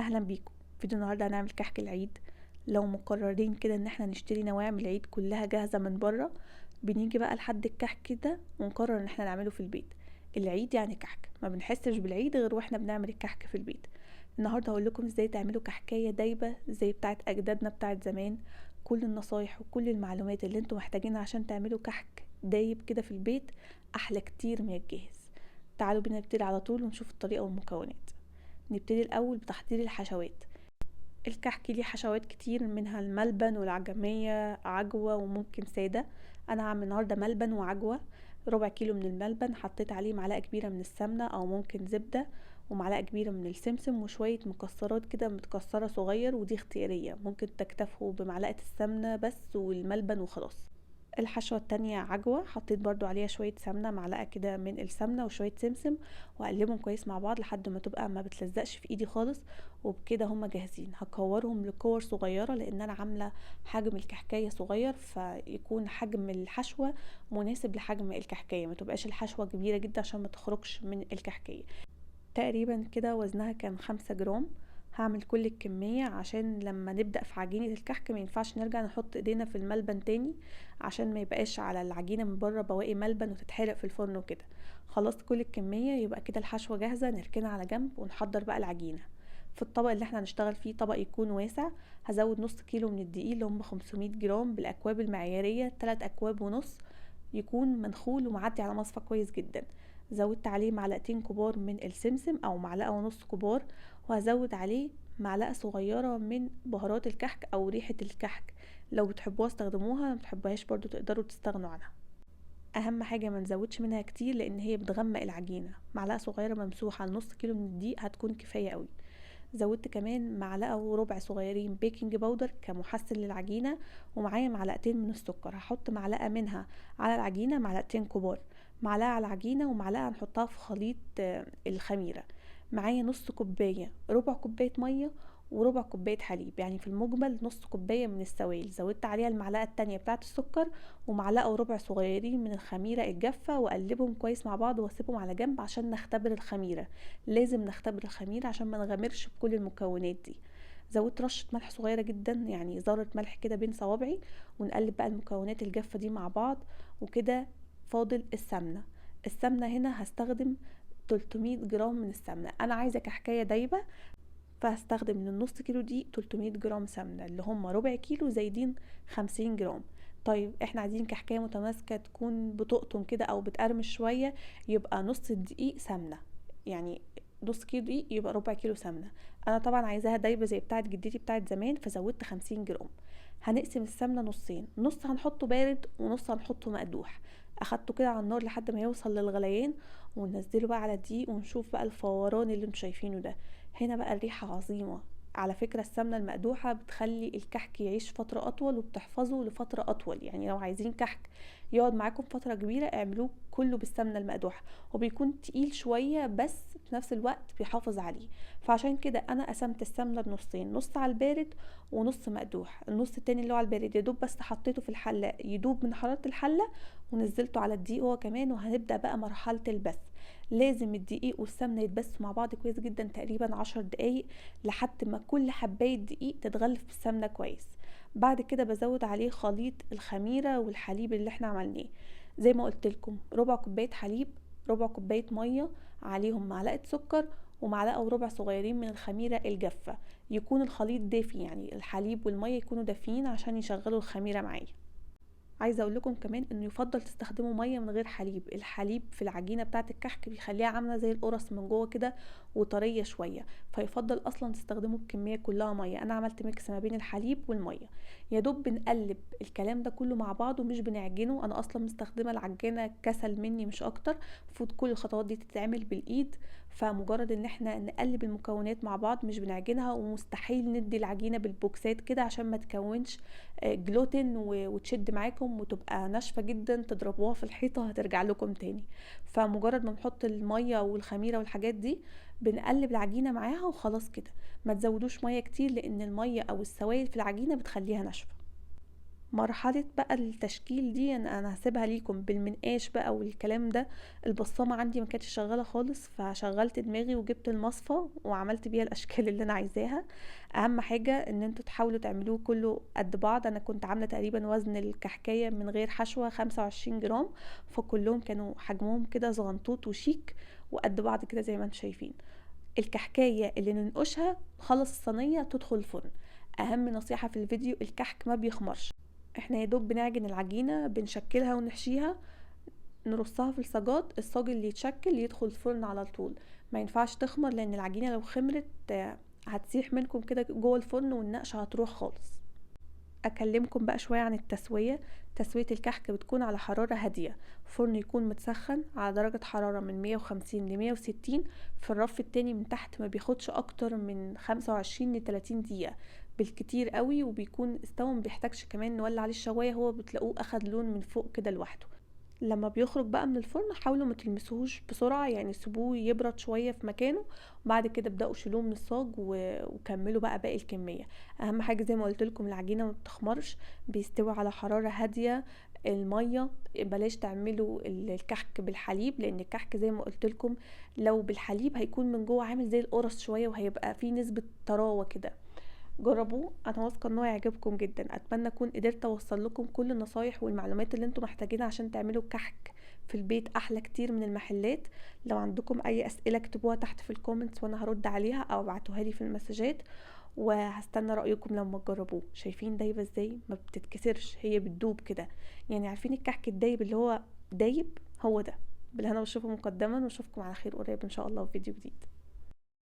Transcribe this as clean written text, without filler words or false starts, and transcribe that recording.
اهلا بيكم. فيديو النهارده هنعمل كحك العيد. لو مقررين كده ان احنا نشتري نواعم العيد كلها جاهزه من بره، بنيجي بقى لحد الكحك ده ونقرر ان احنا نعمله في البيت. العيد يعني كحك، ما بنحسش بالعيد غير واحنا بنعمل الكحك في البيت. النهارده هقول لكم ازاي تعملوا كحكايه دايبه زي بتاعه اجدادنا بتاعه زمان. كل النصايح وكل المعلومات اللي انتم محتاجينها عشان تعملوا كحك دايب كده في البيت احلى كتير من الجاهز. تعالوا بينا نبتدي على طول ونشوف الطريقه والمكونات. نبتدي الاول بتحضير الحشوات. الكحك ليه حشوات كتير، منها الملبن والعجمية، عجوة وممكن سادة. انا هعمل النهاردة ملبن وعجوة. ربع كيلو من الملبن حطيت عليه معلقة كبيرة من السمنة او ممكن زبدة، ومعلقة كبيرة من السمسم وشوية مكسرات كده متكسرة صغير، ودي اختيارية، ممكن تكتفوا بمعلقة السمنة بس والملبن وخلاص. الحشوة التانية عجوة، حطيت برضو عليها شوية سمنة، معلقة كده من السمنة وشوية سمسم، وأقلبهم كويس مع بعض لحد ما تبقى ما بتلزقش في ايدي خالص. وبكده هما جاهزين. هكورهم لكور صغيرة لان انا عاملة حجم الكحكاية صغير، فيكون حجم الحشوة مناسب لحجم الكحكاية، ما تبقاش الحشوة كبيرة جدا عشان ما تخرجش من الكحكاية. تقريبا كده وزنها كان 5 جرام. هعمل كل الكمية عشان لما نبدأ في عجينة الكحك ما ينفعش نرجع نحط ايدينا في الملبن تاني، عشان ما يبقاش على العجينة من بره بواقي ملبن وتتحرق في الفرن وكده. خلصت كل الكمية، يبقى كده الحشوة جاهزة، نركنها على جنب ونحضر بقى العجينة. في الطبق اللي احنا هنشتغل فيه طبق يكون واسع، هزود نص كيلو من الدقيق اللي هم 500 جرام بالاكواب المعيارية، 3 اكواب ونص، يكون منخول ومعدي على مصفى كويس جدا. زودت عليه معلقتين كبار من السمسم او معلقة ونص كبار، وهزود عليه معلقة صغيرة من بهارات الكحك او ريحة الكحك. لو بتحبوها استخدموها، ما بتحبوهاش برضو تقدروا تستغنوا عنها. اهم حاجة ما نزودش منها كتير لان هي بتغمق العجينة. معلقة صغيرة ممسوحة لنص كيلو من الدقيق هتكون كفاية قوي. زودت كمان معلقة وربع صغيرين بيكنج باودر كمحسن للعجينة، ومعايا معلقتين من السكر، هحط معلقة منها على العجينة، معلقتين كبار، معلقة على العجينة ومعلقة هنحطها في خليط الخميرة. معايا نص كوباية، ربع كوباية مية وربع كوباية حليب، يعني في المجمل نص كوباية من السوائل. زودت عليها المعلقة التانية بتاعة السكر، ومعلقة وربع صغيرين من الخميرة الجافة، وأقلبهم كويس مع بعض واسيبهم على جنب عشان نختبر الخميرة. لازم نختبر الخميرة عشان ما نغامرش بكل المكونات دي. زودت رشة ملح صغيرة جدا، يعني ذرة ملح كده بين صوابعي، ونقلب بقى المكونات الجافة دي مع بعض. وكده فاضل السمنة. السمنة هنا هستخدم 300 جرام من السمنة. انا عايزة كحكاية دايبة، فهستخدم من النص كيلو دي 300 جرام سمنة، اللي هم ربع كيلو زايدين 50 جرام. طيب احنا عايزين كحكاية متماسكة تكون بتقطم كده او بتقرمش شوية، يبقى نص الدقيق سمنة، يعني نص كيلو دقيق يبقى ربع كيلو سمنة. انا طبعا عايزاها دايبة زي بتاعت جدتي بتاعت زمان، فزودت 50 جرام. هنقسم السمنة نصين، نص هنحطه بارد ونص هنحطه مقدوح. اخدته كده على النار لحد ما يوصل للغليان، وننزله بقى على الدقيق ونشوف بقى الفوران اللي انتوا شايفينه ده. هنا بقى الريحة عظيمة. على فكرة السمنة المقدوحة بتخلي الكحك يعيش فترة أطول وبتحفظه لفترة أطول، يعني لو عايزين كحك يقعد معاكم فترة كبيرة اعملوه كله بالسمنة المقدوحة. وبيكون تقيل شوية بس في نفس الوقت بيحافظ عليه. فعشان كده أنا قسمت السمنة بنصين، نص على البارد ونص مقدوح. النص التاني اللي هو على البارد يدوب بس حطيته في الحلة يدوب من حرارة الحلة، ونزلته على الدقيق هو كمان. وهنبدأ بقى مرحلة البث. لازم الدقيق والسمنة يتبسوا مع بعض كويس جدا، تقريبا 10 دقايق، لحد ما كل حباية دقيق تتغلف بالسمنة كويس. بعد كده بزود عليه خليط الخميرة والحليب اللي احنا عملناه. زي ما قلت لكم، ربع كوباية حليب، ربع كوباية مية، عليهم معلقة سكر، ومعلقة وربع صغيرين من الخميرة الجافة. يكون الخليط دافي، يعني الحليب والمية يكونوا دافيين عشان يشغلوا الخميرة معايا. عايزه اقول لكم كمان انه يفضل تستخدموا ميه من غير حليب. الحليب في العجينه بتاعه الكحك بيخليها عامله زي القرص من جوه كده وطريه شويه، فيفضل اصلا تستخدموا الكميه كلها ميه. انا عملت ميكس ما بين الحليب والميه. يا دوب بنقلب الكلام ده كله مع بعض ومش بنعجنه. انا اصلا مستخدمه العجينه كسل مني مش اكتر، المفروض كل الخطوات دي تتعمل بالايد. فمجرد ان احنا نقلب المكونات مع بعض مش بنعجنها، ومستحيل ندي العجينه بالبوكسات كده عشان ما تكونش جلوتين وتشد معاكم وتبقى ناشفه جدا، تضربوها في الحيطه هترجع لكم تاني. فمجرد ما نحط الميه والخميره والحاجات دي بنقلب العجينه معاها وخلاص كده. ما تزودوش ميه كتير لان الميه او السوائل في العجينه بتخليها ناشفه. مرحلة بقى التشكيل دي انا هسيبها ليكم بالمنقاش بقى والكلام ده. البصامة عندي ما كانتش شغالة خالص، فشغلت دماغي وجبت المصفى وعملت بيها الاشكال اللي انا عايزاها. اهم حاجة ان انتوا تحاولوا تعملوه كله قد بعض. انا كنت عاملة تقريبا وزن الكحكاية من غير حشوة 25 جرام، فكلهم كانوا حجمهم كده صغنطوط وشيك وقد بعض كده زي ما انتم شايفين. الكحكاية اللي ننقشها خلص الصينية تدخل الفرن. اهم نصيحة في الفيديو، الكحك ما بيخمرش. احنا يا دوب بنعجن العجينة، بنشكلها ونحشيها، نرصها في الصاج اللي يتشكل يدخل الفرن على طول. ما ينفعش تخمر، لان العجينة لو خمرت هتسيح منكم كده جوه الفرن والنقشة هتروح خالص. اكلمكم بقى شوية عن التسوية. تسوية الكحك بتكون على حرارة هادية، فرن يكون متسخن على درجة حرارة من 150 ل 160. في الرف التاني من تحت ما بياخدش اكتر من 25 ل 30 دقيقة بالكتير قوي، وبيكون استوى، مبيحتاجش كمان نولع عليه الشواية، هو بتلاقوه اخد لون من فوق كده لوحده. لما بيخرج بقى من الفرن حاولوا ما تلمسوهوش بسرعه، يعني سيبوه يبرد شويه في مكانه، وبعد كده ابداوا شيلوه من الصاج وكملوا بقى باقي الكميه. اهم حاجه زي ما قلت لكم العجينه ما بتخمرش، بيستوي على حراره هاديه. الميه بلاش تعملوا الكحك بالحليب، لان الكحك زي ما قلت لكم لو بالحليب هيكون من جوه عامل زي القرص شويه، وهيبقى فيه نسبه طراوه كده. جربوه، انا واثقه ان هو يعجبكم جدا. اتمنى اكون قدرت اوصل لكم كل النصايح والمعلومات اللي انتم محتاجينها عشان تعملوا كحك في البيت احلى كتير من المحلات. لو عندكم اي اسئله اكتبوها تحت في الكومنتس وانا هرد عليها، او ابعتوها لي في المسجات، وهستنى رايكم لما تجربوه. شايفين دايبه ازاي؟ ما بتتكسرش، هي بتدوب كده. يعني عارفين الكحك الدايب اللي هو دايب؟ هو ده. بالهنا والشفا مقدما، واشوفكم على خير قريب ان شاء الله في فيديو جديد.